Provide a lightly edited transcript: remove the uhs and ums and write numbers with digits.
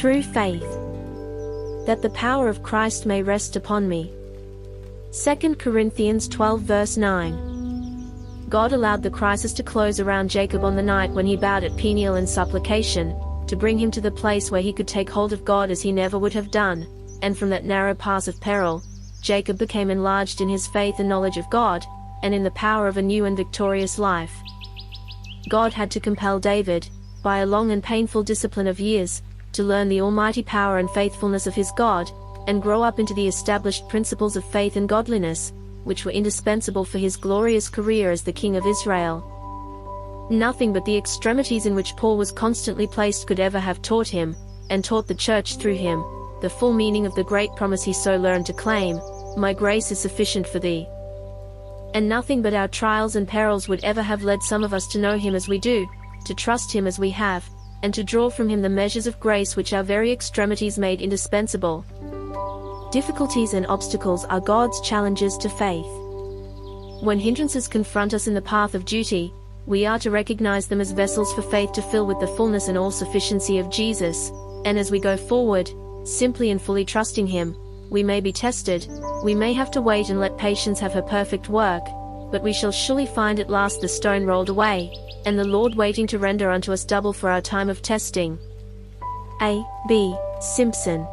through faith, that the power of Christ may rest upon me. 2 Corinthians 12 verse 9. God allowed the crisis to close around Jacob on the night when he bowed at Peniel in supplication, to bring him to the place where he could take hold of God as he never would have done, and from that narrow pass of peril, Jacob became enlarged in his faith and knowledge of God, and in the power of a new and victorious life. God had to compel David, by a long and painful discipline of years, to learn the almighty power and faithfulness of his God, and grow up into the established principles of faith and godliness, which were indispensable for his glorious career as the King of Israel. Nothing but the extremities in which Paul was constantly placed could ever have taught him, and taught the church through him, the full meaning of the great promise he so learned to claim, "My grace is sufficient for thee." And nothing but our trials and perils would ever have led some of us to know him as we do, to trust him as we have, and to draw from him the measures of grace which our very extremities made indispensable. Difficulties and obstacles are God's challenges to faith. When hindrances confront us in the path of duty, we are to recognize them as vessels for faith to fill with the fullness and all-sufficiency of Jesus, and as we go forward, simply and fully trusting him, we may be tested, we may have to wait and let patience have her perfect work, but we shall surely find at last the stone rolled away, and the Lord waiting to render unto us double for our time of testing. A. B. Simpson.